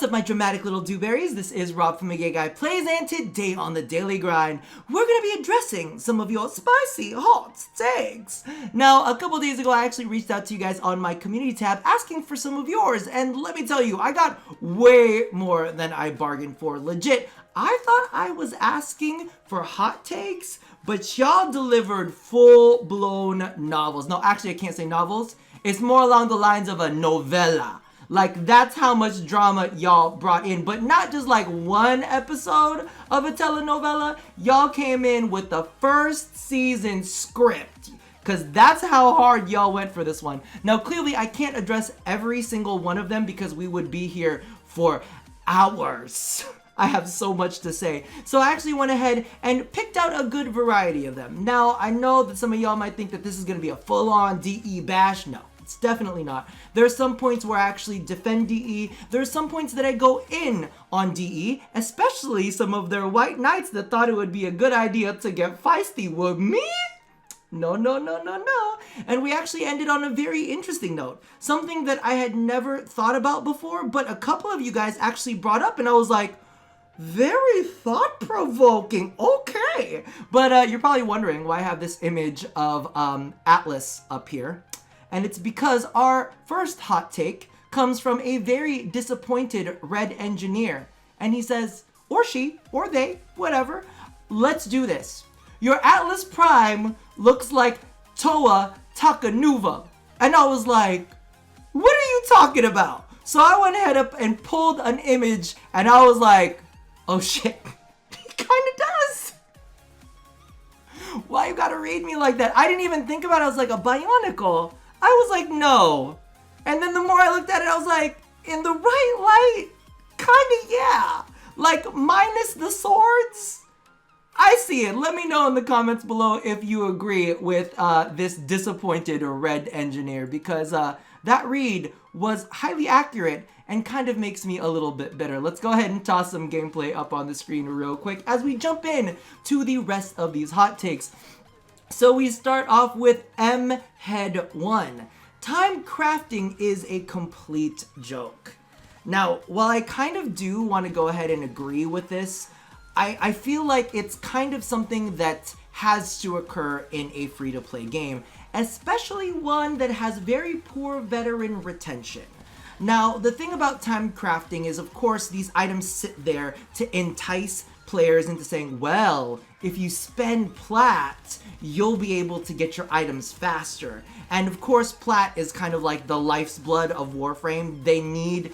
What's up, my dramatic little dewberries? This is Rob from A Gay Guy Plays, and today on the Daily Grind, we're going to be addressing some of your spicy hot takes. Now, a couple days ago, I actually reached out to you guys on my community tab asking for some of yours, and let me tell you, I got way more than I bargained for. Legit, I thought I was asking for hot takes, but y'all delivered full-blown novels. No, actually, I can't say novels. It's more along the lines of a novella. Like, that's how much drama y'all brought in. But not just like one episode of a telenovela. Y'all came in with the first season script. Because that's how hard y'all went for this one. Now, clearly, I can't address every single one of them because we would be here for hours. I have so much to say. So I actually went ahead and picked out a good variety of them. Now, I know that some of y'all might think that this is going to be a full-on DE bash. No. It's definitely not. There are some points where I actually defend DE. There are some points that I go in on DE, especially some of their white knights that thought it would be a good idea to get feisty with me. No. And we actually ended on a very interesting note. Something that I had never thought about before, but a couple of you guys actually brought up, and I was like, very thought-provoking. Okay. But you're probably wondering why I have this image of Atlas up here. And it's because our first hot take comes from a very disappointed red engineer. And he says, or she, or they, whatever, let's do this. Your Atlas Prime looks like Toa Takanuva. And I was like, what are you talking about? So I went ahead up and pulled an image, and I was like, oh shit, he kind of does. Why you gotta read me like that? I didn't even think about it as like a Bionicle. I was like, no. And then the more I looked at it, I was like, in the right light, kinda yeah. Like, minus the swords, I see it. Let me know in the comments below if you agree with this disappointed red engineer, because that read was highly accurate and kind of makes me a little bit bitter. Let's go ahead and toss some gameplay up on the screen real quick as we jump in to the rest of these hot takes. So we start off with M-Head 1. Time crafting is a complete joke. Now, while I kind of do want to go ahead and agree with this, I feel like it's kind of something that has to occur in a free-to-play game, especially one that has very poor veteran retention. Now, the thing about time crafting is, of course, these items sit there to entice players into saying, well, if you spend plat, you'll be able to get your items faster. And of course, plat is kind of like the life's blood of Warframe. They need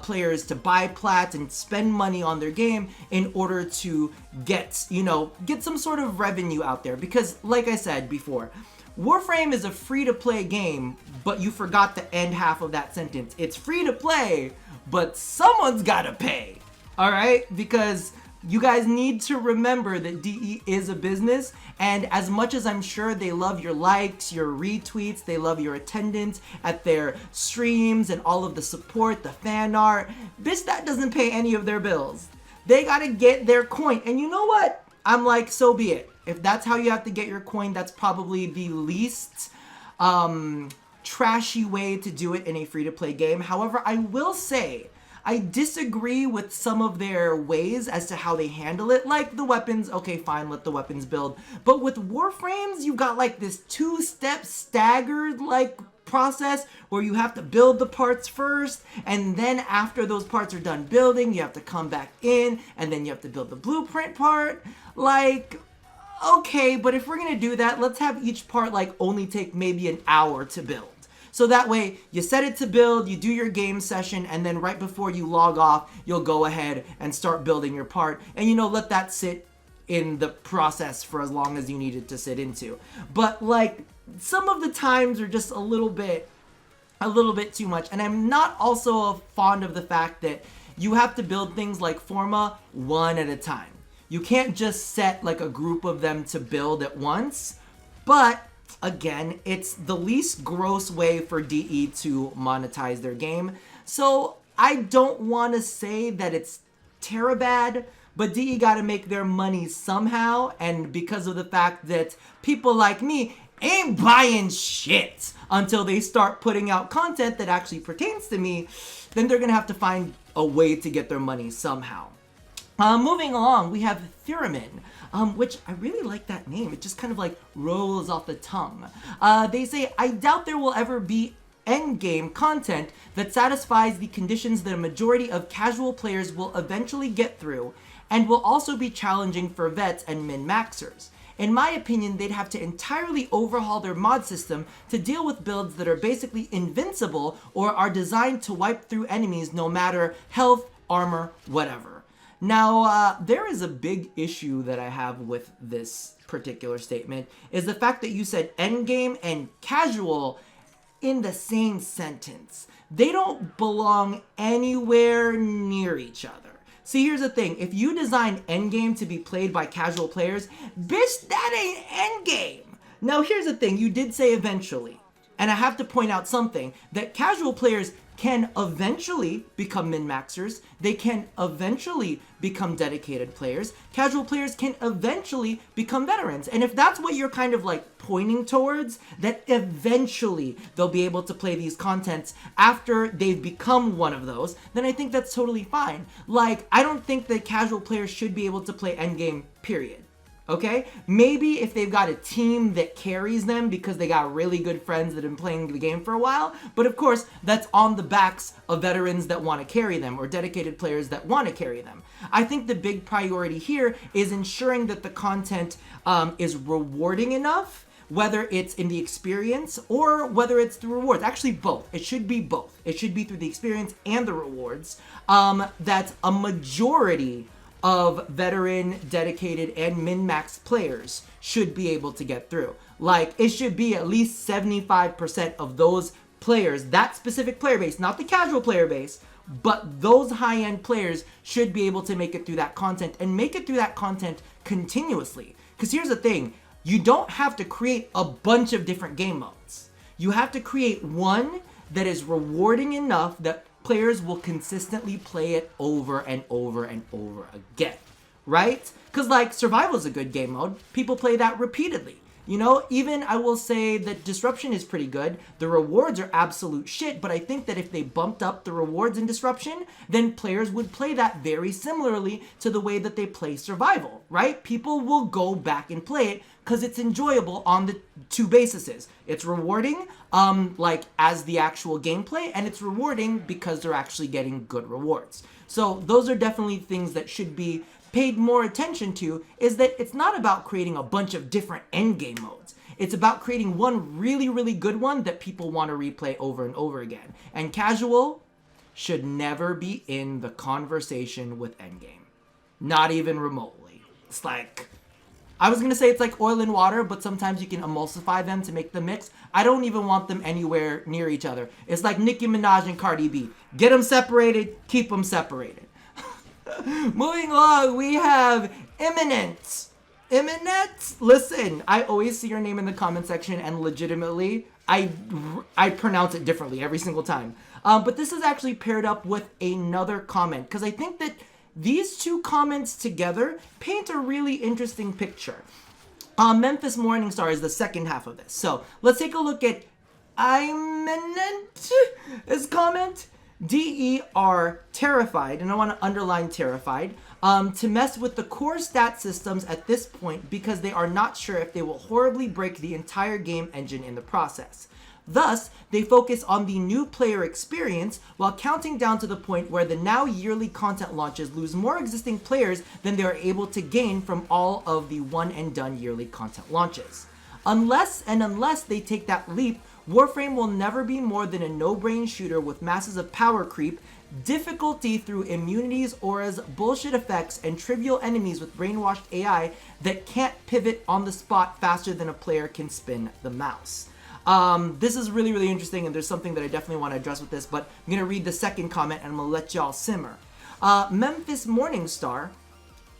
players to buy plat and spend money on their game in order to get some sort of revenue out there. Because like I said before, Warframe is a free-to-play game, but you forgot the end half of that sentence. It's free to play, but someone's gotta pay. All right? Because you guys need to remember that DE is a business, and as much as I'm sure they love your likes, your retweets, they love your attendance at their streams and all of the support, the fan art, bitch, that doesn't pay any of their bills. They gotta get their coin, and you know what? I'm like, so be it. If that's how you have to get your coin, that's probably the least trashy way to do it in a free-to-play game. However, I will say, I disagree with some of their ways as to how they handle it. Like the weapons, okay, fine, let the weapons build. But with Warframes, you got like this two-step staggered like process where you have to build the parts first, and then after those parts are done building, you have to come back in, and then you have to build the blueprint part. Like, okay, but if we're gonna do that, let's have each part like only take maybe an hour to build. So that way, you set it to build, you do your game session, and then right before you log off, you'll go ahead and start building your part. And let that sit in the process for as long as you need it to sit into. But like, some of the times are just a little bit too much. And I'm not also fond of the fact that you have to build things like Forma one at a time. You can't just set like a group of them to build at once, but again, it's the least gross way for DE to monetize their game. So I don't want to say that it's terabad, but DE got to make their money somehow. And because of the fact that people like me ain't buying shit until they start putting out content that actually pertains to me, then they're gonna have to find a way to get their money somehow. Moving along, we have Theremin, which I really like that name. It just kind of like rolls off the tongue. They say, I doubt there will ever be endgame content that satisfies the conditions that a majority of casual players will eventually get through, and will also be challenging for vets and min-maxers. In my opinion, they'd have to entirely overhaul their mod system to deal with builds that are basically invincible or are designed to wipe through enemies no matter health, armor, whatever. Now, there is a big issue that I have with this particular statement, is the fact that you said endgame and casual in the same sentence. They don't belong anywhere near each other. See, here's the thing. If you design endgame to be played by casual players, bitch, that ain't endgame. Now, here's the thing. You did say eventually. And I have to point out something, that casual players can eventually become min-maxers. They can eventually become dedicated players. Casual players can eventually become veterans. And if that's what you're kind of like pointing towards, that eventually they'll be able to play these contents after they've become one of those, then I think that's totally fine. Like, I don't think that casual players should be able to play endgame, period. Okay? Maybe if they've got a team that carries them because they got really good friends that have been playing the game for a while. But of course, that's on the backs of veterans that want to carry them or dedicated players that want to carry them. I think the big priority here is ensuring that the content is rewarding enough, whether it's in the experience or whether it's through rewards. Actually, both. It should be both. It should be through the experience and the rewards. That a majority of veteran, dedicated, and min-max players should be able to get through. Like, it should be at least 75% of those players, that specific player base, not the casual player base, but those high-end players should be able to make it through that content, and make it through that content continuously. Because here's the thing, you don't have to create a bunch of different game modes. You have to create one that is rewarding enough that players will consistently play it over and over and over again, right? Because like survival is a good game mode. People play that repeatedly. You know, even I will say that Disruption is pretty good. The rewards are absolute shit, but I think that if they bumped up the rewards in Disruption, then players would play that very similarly to the way that they play Survival, right? People will go back and play it because it's enjoyable on the two bases. It's rewarding, like as the actual gameplay, and it's rewarding because they're actually getting good rewards. So those are definitely things that should be paid more attention to, is that it's not about creating a bunch of different endgame modes. It's about creating one really, really good one that people want to replay over and over again. And casual should never be in the conversation with endgame. Not even remotely. It's like, I was going to say it's like oil and water, but sometimes you can emulsify them to make the mix. I don't even want them anywhere near each other. It's like Nicki Minaj and Cardi B. Get them separated, keep them separated. Moving along, we have Imminent. Imminent? Listen, I always see your name in the comment section, and legitimately, I pronounce it differently every single time. But this is actually paired up with another comment, because I think that these two comments together paint a really interesting picture. Memphis Morningstar is the second half of this. So let's take a look at Imminent's comment. DER terrified, and I want to underline terrified, to mess with the core stat systems at this point because they are not sure if they will horribly break the entire game engine in the process. Thus, they focus on the new player experience while counting down to the point where the now yearly content launches lose more existing players than they are able to gain from all of the one and done yearly content launches. Unless they take that leap, Warframe will never be more than a no-brain shooter with masses of power creep, difficulty through immunities, auras, bullshit effects, and trivial enemies with brainwashed AI that can't pivot on the spot faster than a player can spin the mouse. This is really, really interesting, and there's something that I definitely want to address with this, but I'm going to read the second comment, and I'm going to let y'all simmer. Memphis Morningstar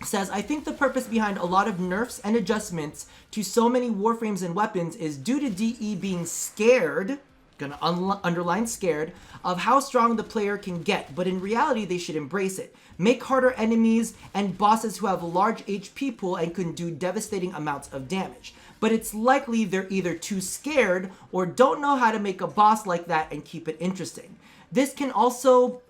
says, I think the purpose behind a lot of nerfs and adjustments to so many Warframes and weapons is due to DE being scared, gonna underline scared, of how strong the player can get, but in reality they should embrace it. Make harder enemies and bosses who have a large HP pool and can do devastating amounts of damage. but it's likely they're either too scared or don't know how to make a boss like that and keep it interesting. This can also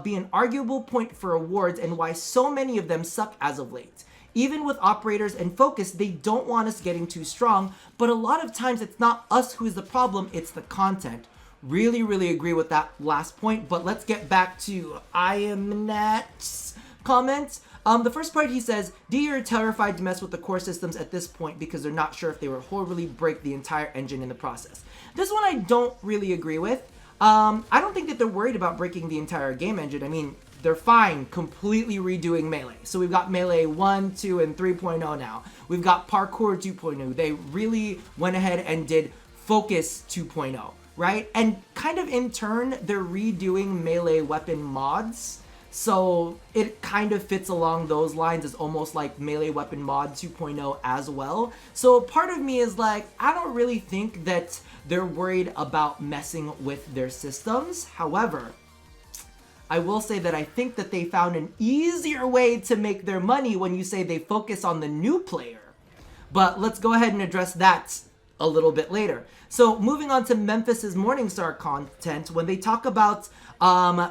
be an arguable point for awards and why so many of them suck as of late. Even with operators and focus, they don't want us getting too strong, but a lot of times it's not us who's the problem, it's the content. Really, really agree with that last point, but let's get back to I am Nat's comments. The first part, he says, DE are terrified to mess with the core systems at this point because they're not sure if they will horribly break the entire engine in the process. This one I don't really agree with. I don't think that they're worried about breaking the entire game engine. I mean, they're fine completely redoing Melee. So we've got Melee 1, 2, and 3.0 now. We've got Parkour 2.0. They really went ahead and did Focus 2.0, right? And kind of in turn, they're redoing Melee weapon mods. So it kind of fits along those lines as almost like Melee Weapon Mod 2.0 as well. So part of me is like, I don't really think that they're worried about messing with their systems. However, I will say that I think that they found an easier way to make their money when you say they focus on the new player. But let's go ahead and address that a little bit later. So moving on to Memphis's Morningstar content, when they talk about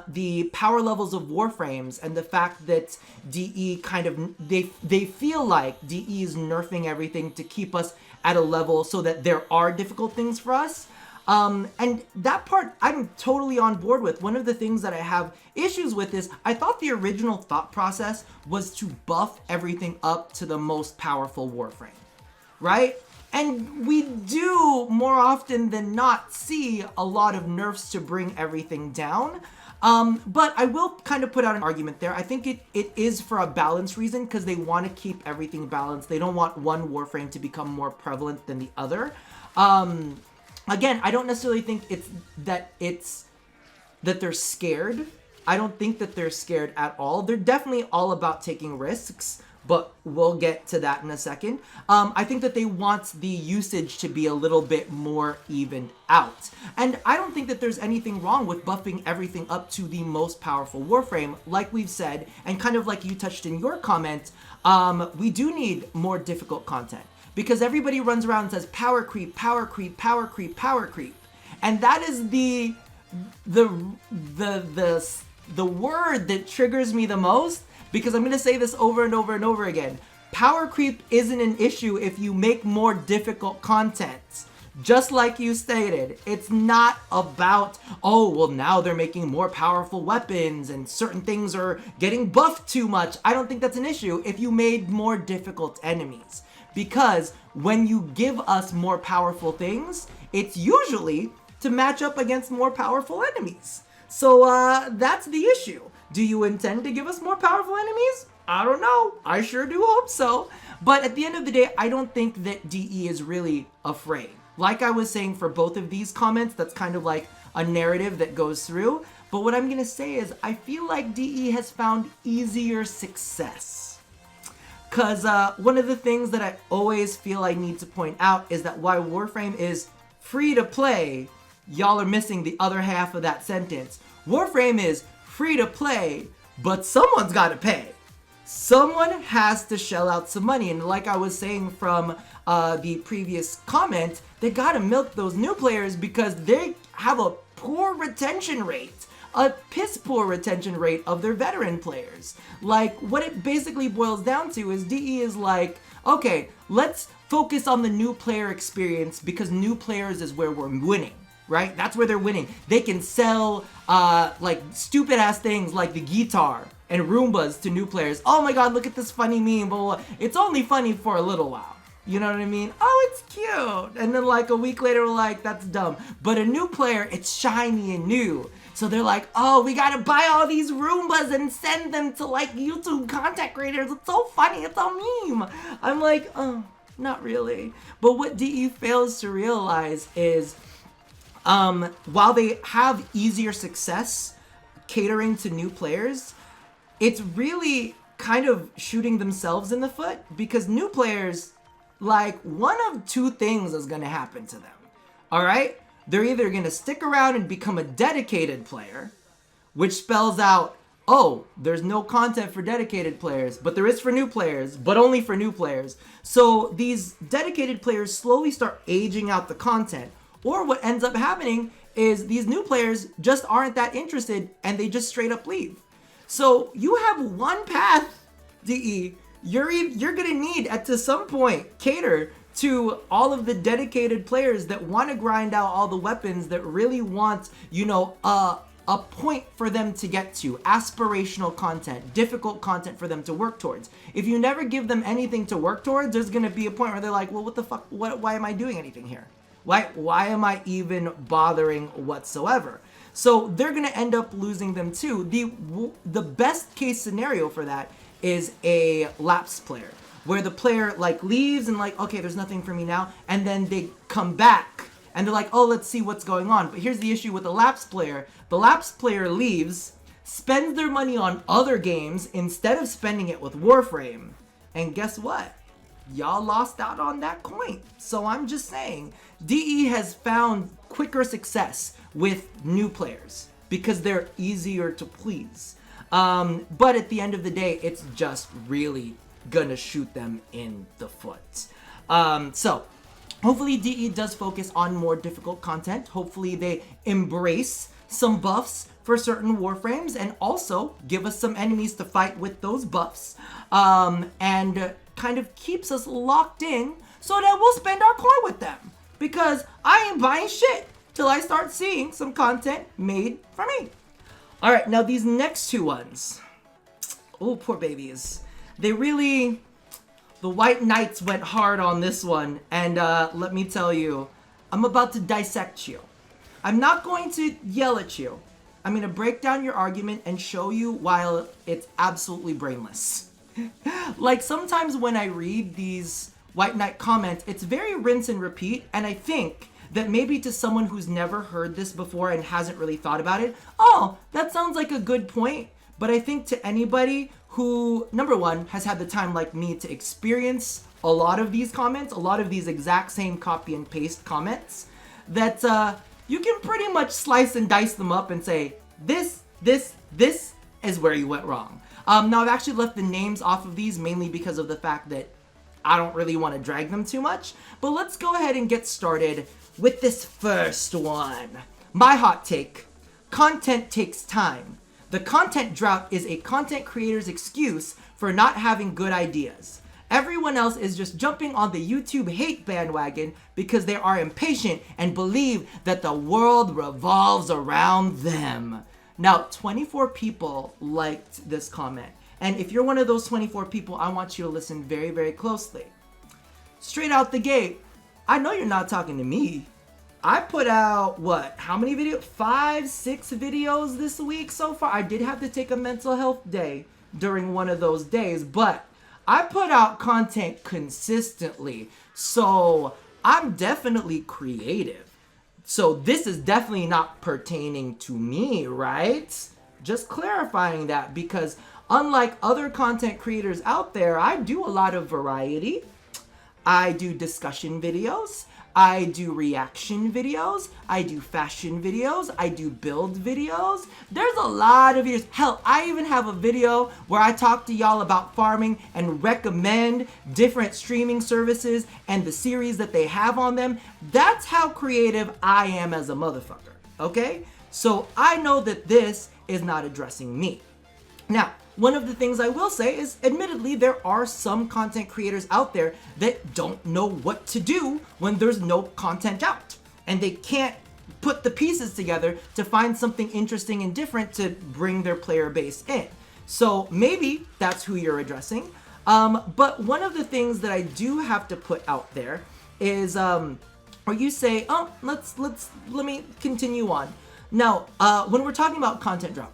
the power levels of Warframes and the fact that DE kind of, they feel like DE is nerfing everything to keep us at a level so that there are difficult things for us. And that part I'm totally on board with. One of the things that I have issues with is I thought the original thought process was to buff everything up to the most powerful Warframe, right? And we do more often than not see a lot of nerfs to bring everything down. But I will kind of put out an argument there. I think it is for a balance reason because they want to keep everything balanced. They don't want one Warframe to become more prevalent than the other. Again, I don't necessarily think it's that they're scared. I don't think that they're scared at all. They're definitely all about taking risks, but we'll get to that in a second. I think that they want the usage to be a little bit more evened out. And I don't think that there's anything wrong with buffing everything up to the most powerful Warframe. Like we've said, and kind of like you touched in your comment, we do need more difficult content. Because everybody runs around and says power creep, power creep, power creep, power creep. And that is the word that triggers me the most, because I'm going to say this over and over and over again. Power creep isn't an issue if you make more difficult content. Just like you stated, it's not about, oh, well, now they're making more powerful weapons and certain things are getting buffed too much. I don't think that's an issue if you made more difficult enemies. Because when you give us more powerful things, it's usually to match up against more powerful enemies. So that's the issue. Do you intend to give us more powerful enemies? I don't know. I sure do hope so. But at the end of the day, I don't think that DE is really afraid. Like I was saying for both of these comments, that's kind of like a narrative that goes through. But what I'm going to say is I feel like DE has found easier success. Because one of the things that I always feel I need to point out is that while Warframe is free to play, y'all are missing the other half of that sentence. Warframe is free to play, but someone's got to pay. Someone has to shell out some money. And like I was saying from the previous comment, they got to milk those new players because they have a poor retention rate. A piss poor retention rate of their veteran players. Like, what it basically boils down to is DE is like, okay, let's focus on the new player experience because new players is where we're winning, right? That's where they're winning. They can sell, like, stupid ass things like the guitar and Roombas to new players. Oh my god, look at this funny meme, blah, blah, blah. It's only funny for a little while. You know what I mean? Oh, it's cute. And then like a week later, we're like, that's dumb. But a new player, it's shiny and new. So they're like, oh, we gotta buy all these Roombas and send them to like YouTube content creators. It's so funny, it's a meme. I'm like, oh, not really. But what DE fails to realize is, while they have easier success catering to new players, it's really kind of shooting themselves in the foot because new players, like, one of two things is gonna happen to them, all right? They're either gonna stick around and become a dedicated player, which spells out oh, there's no content for dedicated players, but there is for new players, but only for new players. So these dedicated players slowly start aging out the content. Or what ends up happening is these new players just aren't that interested and they just straight up leave. So you have one path, DE. You're gonna need at to some point cater to all of the dedicated players that want to grind out all the weapons, that really want, you know, a point for them to get to, aspirational content, difficult content for them to work towards. If you never give them anything to work towards, there's gonna be a point where they're like, well, what the fuck, why am I doing anything here? Why am I even bothering whatsoever? So they're gonna end up losing them too. The best case scenario for that is a lapse player, where the player like leaves and like, okay, there's nothing for me now, and then they come back and they're like, oh, let's see what's going on. But here's the issue with the lapse player. The lapse player leaves, spends their money on other games instead of spending it with Warframe. And guess what? Y'all lost out on that coin. So I'm just saying, DE has found quicker success with new players because they're easier to please. But at the end of the day, it's just really gonna shoot them in the foot. So hopefully DE does focus on more difficult content. Hopefully they embrace some buffs for certain Warframes and also give us some enemies to fight with those buffs. And kind of keeps us locked in so that we'll spend our coin with them. Because I ain't buying shit till I start seeing some content made for me. All right, now these next two ones. Oh, poor babies. They really, the White Knights went hard on this one. And let me tell you, I'm about to dissect you. I'm not going to yell at you. I'm going to break down your argument and show you why it's absolutely brainless. Like sometimes when I read these White Knight comments, it's very rinse and repeat. And I think that maybe to someone who's never heard this before and hasn't really thought about it, oh, that sounds like a good point. But I think to anybody who, number one, has had the time like me to experience a lot of these comments, a lot of these exact same copy and paste comments, that you can pretty much slice and dice them up and say, this is where you went wrong. Now I've actually left the names off of these mainly because of the fact that I don't really want to drag them too much. But let's go ahead and get started with this first one. My hot take: content takes time. The content drought is a content creator's excuse for not having good ideas. Everyone else is just jumping on the YouTube hate bandwagon because they are impatient and believe that the world revolves around them. Now, 24 people liked this comment. And if you're one of those 24 people, I want you to listen very, very closely. Straight out the gate, I know you're not talking to me. I put out, how many videos? 5, 6 videos this week so far. I did have to take a mental health day during one of those days, but I put out content consistently. So I'm definitely creative. So this is definitely not pertaining to me, right? Just clarifying that, because unlike other content creators out there, I do a lot of variety. I do discussion videos. I do reaction videos. I do fashion videos. I do build videos. There's a lot of videos. Hell, I even have a video where I talk to y'all about farming and recommend different streaming services and the series that they have on them. That's how creative I am as a motherfucker, okay? So I know that this is not addressing me. Now, one of the things I will say is, admittedly, there are some content creators out there that don't know what to do when there's no content out. And they can't put the pieces together to find something interesting and different to bring their player base in. So maybe that's who you're addressing. But one of the things that I do have to put out there is, or you say, oh, let me continue on. Now, when we're talking about content drop,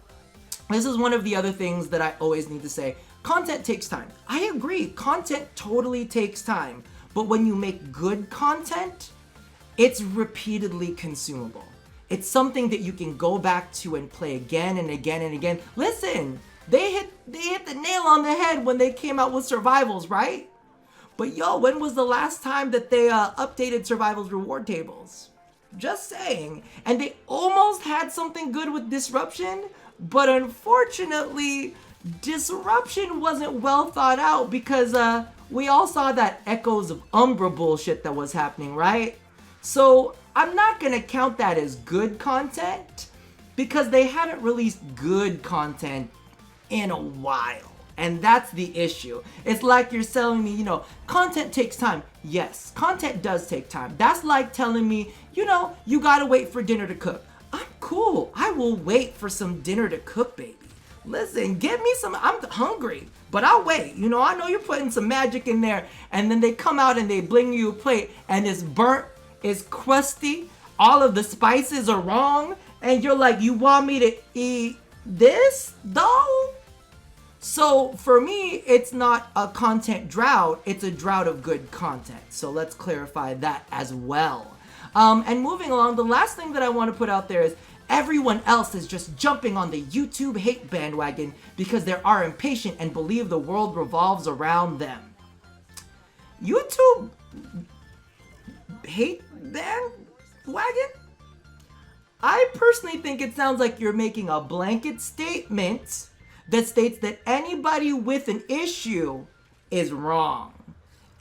this is one of the other things that I always need to say. Content takes time. I agree, content totally takes time. But when you make good content, it's repeatedly consumable. It's something that you can go back to and play again and again and again. Listen, they hit the nail on the head when they came out with Survivals, right? But yo, when was the last time that they updated Survivals reward tables? Just saying. And they almost had something good with Disruption, But unfortunately, disruption wasn't well thought out because we all saw that echoes of Umbra bullshit that was happening, right? So I'm not gonna count that as good content because they haven't released good content in a while. And that's the issue. It's like you're telling me, content takes time. Yes, content does take time. That's like telling me, you gotta wait for dinner to cook. I'm cool. I will wait for some dinner to cook, baby. Listen, give me some. I'm hungry, but I'll wait. I know you're putting some magic in there, and then they come out and they bring you a plate, and it's burnt, it's crusty, all of the spices are wrong, and you're like, you want me to eat this, though? So for me, it's not a content drought, it's a drought of good content. So let's clarify that as well. And moving along, the last thing that I want to put out there is everyone else is just jumping on the YouTube hate bandwagon because they are impatient and believe the world revolves around them. YouTube hate bandwagon? I personally think it sounds like you're making a blanket statement that states that anybody with an issue is wrong.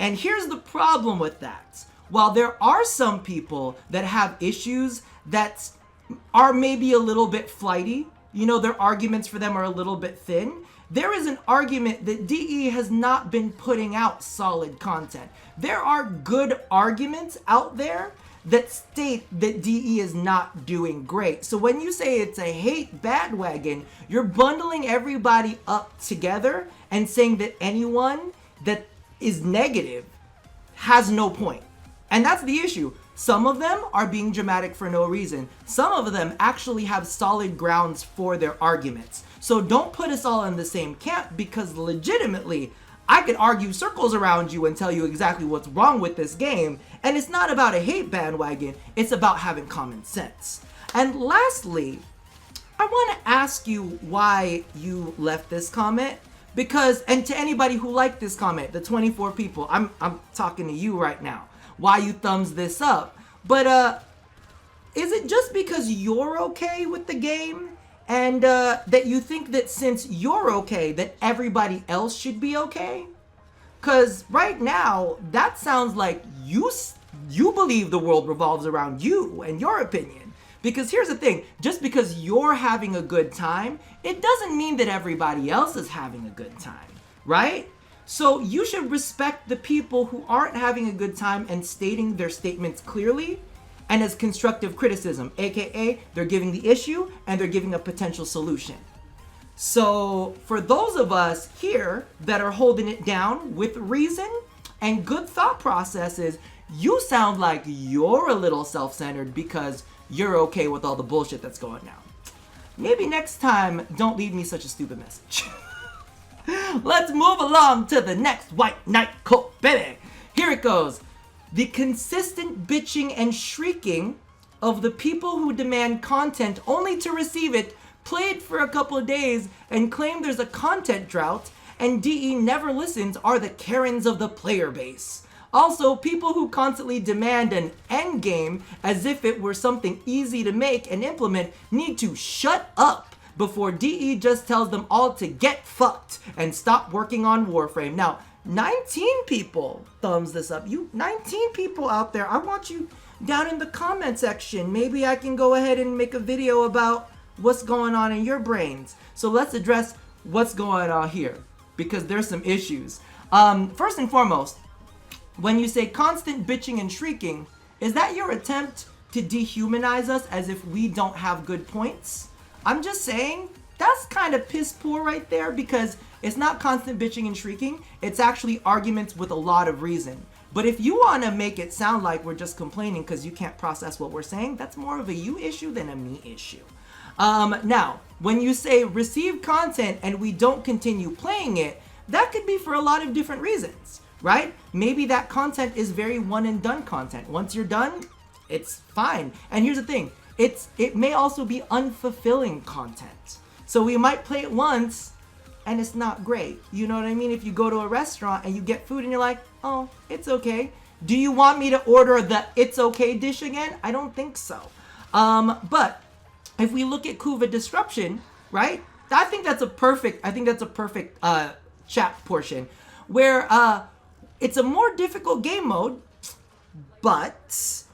And here's the problem with that. While there are some people that have issues that are maybe a little bit flighty, their arguments for them are a little bit thin, there is an argument that DE has not been putting out solid content. There are good arguments out there that state that DE is not doing great. So when you say it's a hate bandwagon, you're bundling everybody up together and saying that anyone that is negative has no point. And that's the issue. Some of them are being dramatic for no reason. Some of them actually have solid grounds for their arguments. So don't put us all in the same camp because legitimately, I could argue circles around you and tell you exactly what's wrong with this game. And it's not about a hate bandwagon, it's about having common sense. And lastly, I want to ask you why you left this comment. Because, and to anybody who liked this comment, the 24 people, I'm talking to you right now. Why you thumbs this up. But is it just because you're okay with the game? And that you think that since you're okay, that everybody else should be okay? Because right now, that sounds like you believe the world revolves around you and your opinion. Because here's the thing, just because you're having a good time, it doesn't mean that everybody else is having a good time, right? So you should respect the people who aren't having a good time and stating their statements clearly and as constructive criticism, aka they're giving the issue and they're giving a potential solution. So for those of us here that are holding it down with reason and good thought processes, you sound like you're a little self-centered because you're okay with all the bullshit that's going down. Maybe next time, don't leave me such a stupid message. Let's move along to the next White Knight quote, baby. Here it goes. The consistent bitching and shrieking of the people who demand content only to receive it, play it for a couple of days, and claim there's a content drought, and DE never listens are the Karens of the player base. Also, people who constantly demand an endgame as if it were something easy to make and implement need to shut up before DE just tells them all to get fucked and stop working on Warframe. Now, 19 people thumbs this up. You 19 people out there, I want you down in the comment section. Maybe I can go ahead and make a video about what's going on in your brains. So let's address what's going on here because there's some issues. First and foremost, when you say constant bitching and shrieking, is that your attempt to dehumanize us as if we don't have good points? I'm just saying, that's kind of piss poor right there because it's not constant bitching and shrieking. It's actually arguments with a lot of reason. But if you want to make it sound like we're just complaining because you can't process what we're saying, that's more of a you issue than a me issue. Now, when you say receive content and we don't continue playing it, that could be for a lot of different reasons, right? Maybe that content is very one and done content. Once you're done, it's fine. And here's the thing, it may also be unfulfilling content. So we might play it once and it's not great. You know what I mean? If you go to a restaurant and you get food and you're like, oh, it's okay. Do you want me to order the it's okay dish again? I don't think so. But if we look at Kuva Disruption, right? I think that's a perfect chat portion where it's a more difficult game mode, but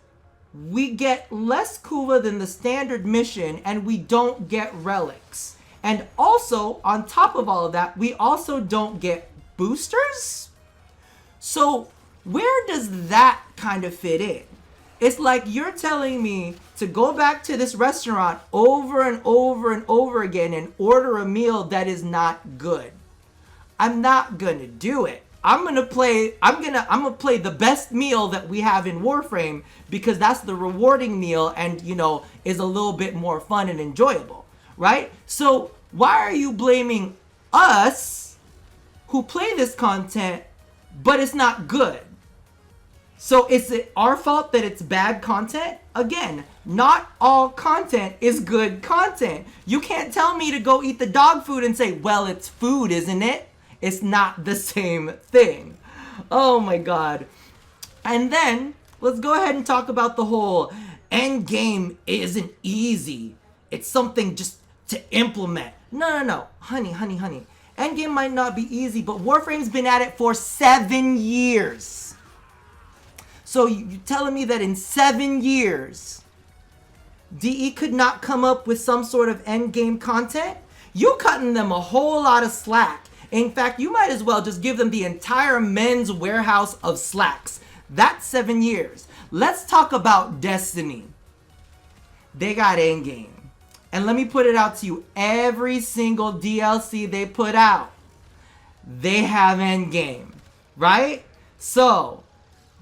we get less kuva than the standard mission, and we don't get relics. And also, on top of all of that, we also don't get boosters. So where does that kind of fit in? It's like you're telling me to go back to this restaurant over and over and over again and order a meal that is not good. I'm not gonna do it. I'm gonna play the best meal that we have in Warframe, because that's the rewarding meal and, you know, is a little bit more fun and enjoyable, right? So why are you blaming us who play this content, but it's not good? So is it our fault that it's bad content? Again, not all content is good content. You can't tell me to go eat the dog food and say, well, it's food, isn't it? It's not the same thing. Oh my god. And then, let's go ahead and talk about the whole Endgame isn't easy. It's something just to implement. No. Honey. Endgame might not be easy, but Warframe's been at it for 7 years. So you telling me that in 7 years, DE could not come up with some sort of endgame content? You cutting them a whole lot of slack. In fact, you might as well just give them the entire men's warehouse of slacks. That's 7 years. Let's talk about Destiny. They got endgame. And let me put it out to you. Every single DLC they put out, they have endgame, right? So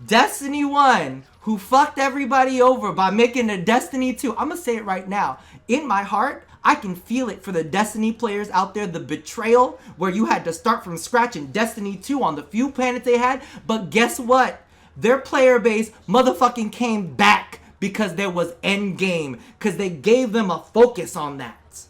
Destiny 1, who fucked everybody over by making a Destiny 2. I'm gonna say it right now. In my heart, I can feel it for the Destiny players out there, the betrayal where you had to start from scratch in Destiny 2 on the few planets they had. But guess what? Their player base motherfucking came back because there was endgame, because they gave them a focus on that.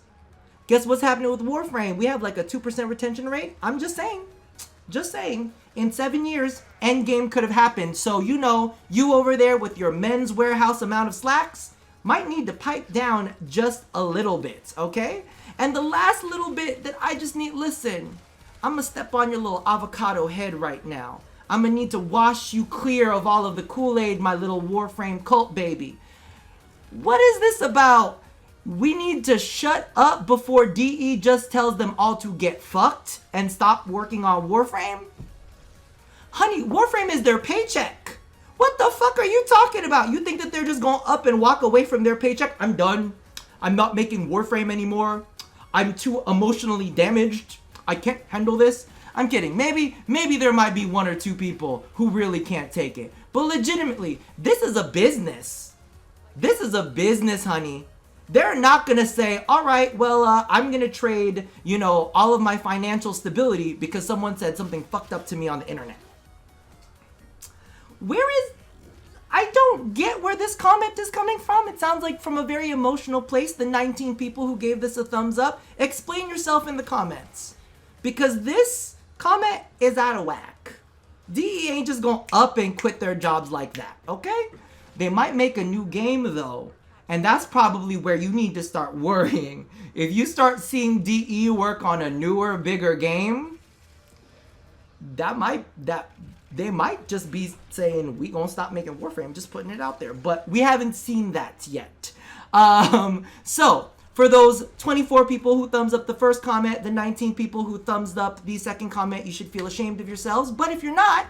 Guess what's happening with Warframe? We have like a 2% retention rate. I'm just saying. In 7 years, endgame could have happened. So, you know, you over there with your men's warehouse amount of slacks might need to pipe down just a little bit, okay? And the last little bit that I just need, listen, I'm gonna step on your little avocado head right now. I'm gonna need to wash you clear of all of the Kool-Aid, my little Warframe cult baby. What is this about? We need to shut up before DE just tells them all to get fucked and stop working on Warframe? Honey, Warframe is their paycheck. What the fuck are you talking about? You think that they're just going up and walk away from their paycheck? I'm done. I'm not making Warframe anymore. I'm too emotionally damaged. I can't handle this. I'm kidding. Maybe there might be 1 or 2 people who really can't take it. But legitimately, this is a business. This is a business, honey. They're not gonna say, all right, well, I'm gonna trade, you know, all of my financial stability because someone said something fucked up to me on the internet. I don't get where this comment is coming from. It sounds like from a very emotional place, the 19 people who gave this a thumbs up. Explain yourself in the comments, because this comment is out of whack. DE ain't just gonna up and quit their jobs like that, okay? They might make a new game though, and that's probably where you need to start worrying. If you start seeing DE work on a newer, bigger game, they might just be saying, we gonna stop making Warframe, just putting it out there. But we haven't seen that yet. So, for those 24 people who thumbs up the first comment, the 19 people who thumbs up the second comment, you should feel ashamed of yourselves. But if you're not,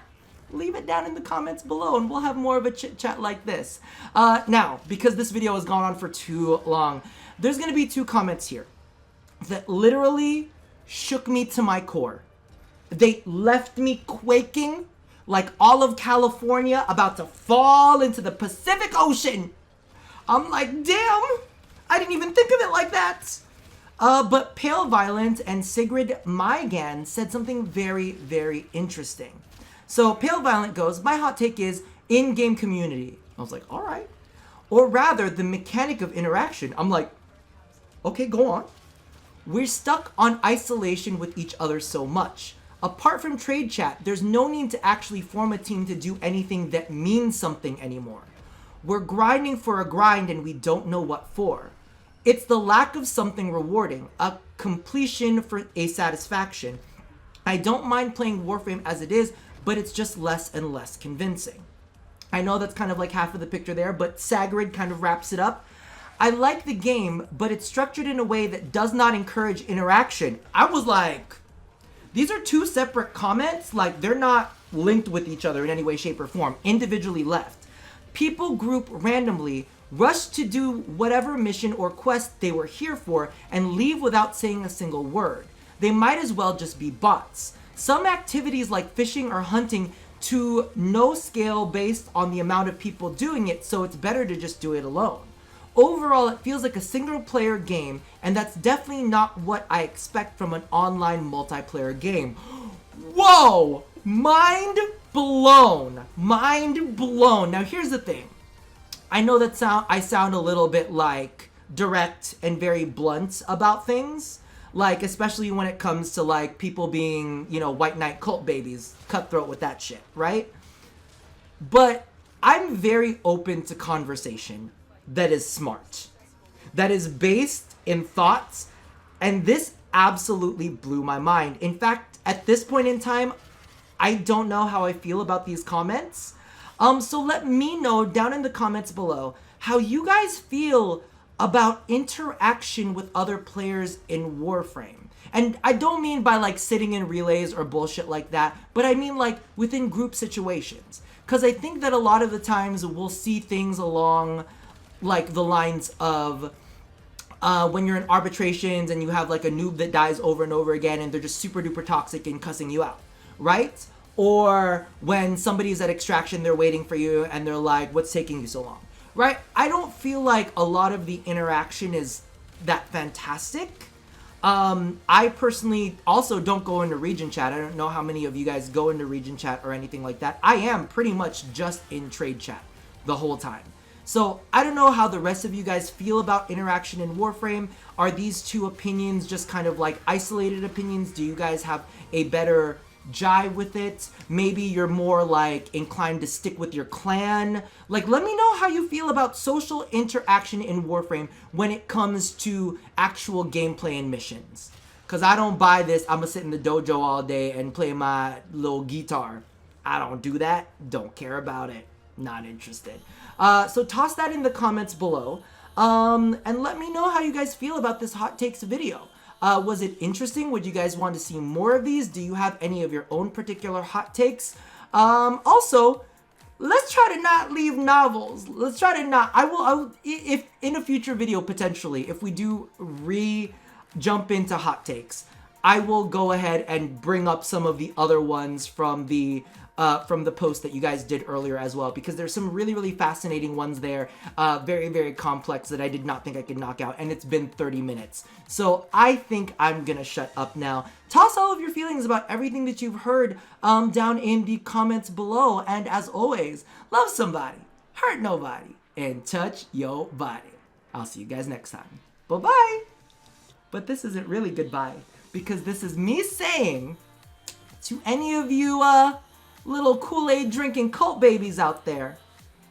leave it down in the comments below and we'll have more of a chit chat like this. Now, because this video has gone on for too long, there's gonna be 2 comments here that literally shook me to my core. They left me quaking like all of California about to fall into the Pacific Ocean. I'm like, damn, I didn't even think of it like that. But Pale Violent and Sigrid Mygan said something very, very interesting. So Pale Violent goes, my hot take is in-game community. I was like, all right. Or rather, the mechanic of interaction. I'm like, okay, go on. We're stuck on isolation with each other so much. Apart from trade chat, there's no need to actually form a team to do anything that means something anymore. We're grinding for a grind and we don't know what for. It's the lack of something rewarding, a completion for a satisfaction. I don't mind playing Warframe as it is, but it's just less and less convincing. I know that's kind of like half of the picture there, but Sagrid kind of wraps it up. I like the game, but it's structured in a way that does not encourage interaction. I was like, these are two separate comments. Like, they're not linked with each other in any way, shape, or form. Individually left. People group randomly, rush to do whatever mission or quest they were here for, and leave without saying a single word. They might as well just be bots. Some activities like fishing or hunting to no scale based on the amount of people doing it, so it's better to just do it alone. Overall, it feels like a single player game, and that's definitely not what I expect from an online multiplayer game. Whoa! Mind blown. Mind blown. Now here's the thing. I know that I sound a little bit like direct and very blunt about things. Like, especially when it comes to, like, people being, you know, white knight cult babies, cutthroat with that shit, right? But I'm very open to conversation that is smart, that is based in thoughts, and this absolutely blew my mind. In fact, at this point in time, I don't know how I feel about these comments. So let me know down in the comments below how you guys feel about interaction with other players in Warframe. And I don't mean by like sitting in relays or bullshit like that, but I mean like within group situations. Because I think that a lot of the times we'll see things along like the lines of when you're in arbitrations and you have like a noob that dies over and over again and they're just super duper toxic and cussing you out, right? Or when somebody's at extraction, they're waiting for you and they're like, what's taking you so long? Right? I don't feel like a lot of the interaction is that fantastic. I personally also don't go into region chat. I don't know how many of you guys go into region chat or anything like that. I am pretty much just in trade chat the whole time. So I don't know how the rest of you guys feel about interaction in Warframe. Are these two opinions just kind of like isolated opinions? Do you guys have a better jive with it? Maybe you're more like inclined to stick with your clan. Like, let me know how you feel about social interaction in Warframe when it comes to actual gameplay and missions. Because I don't buy this, I'm gonna sit in the dojo all day and play my little guitar. I don't do that. Don't care about it. Not interested. So toss that in the comments below. And let me know how you guys feel about this hot takes video. Was it interesting? Would you guys want to see more of these? Do you have any of your own particular hot takes? Also, let's try to not leave novels. Let's try to not, I will, if in a future video, potentially, if we do jump into hot takes, I will go ahead and bring up some of the other ones from the post that you guys did earlier as well, because there's some really, really fascinating ones there, very, very complex that I did not think I could knock out, and it's been 30 minutes. So I think I'm gonna shut up now. Toss all of your feelings about everything that you've heard down in the comments below, and as always, love somebody, hurt nobody, and touch your body. I'll see you guys next time. Bye-bye. But this isn't really goodbye, because this is me saying to any of you little Kool-Aid drinking cult babies out there,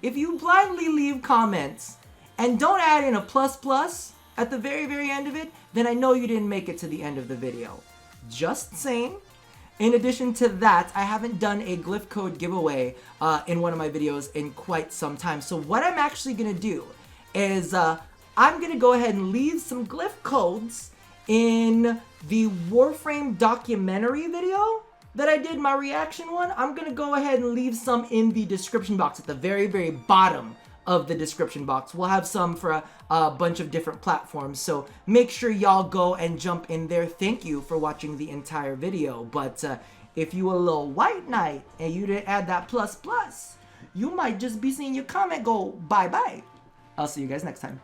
if you blindly leave comments and don't add in a plus at the very, very end of it, then I know you didn't make it to the end of the video. Just saying. In addition to that, I haven't done a glyph code giveaway in one of my videos in quite some time. So what I'm actually gonna do is I'm gonna go ahead and leave some glyph codes in the Warframe documentary video that I did, my reaction one. I'm gonna go ahead and leave some in the description box at the very, very bottom of the description box. We'll have some for a bunch of different platforms, so make sure y'all go and jump in there. Thank you for watching the entire video, but if you a little white knight and you didn't add that plus, you might just be seeing your comment go bye-bye. I'll see you guys next time.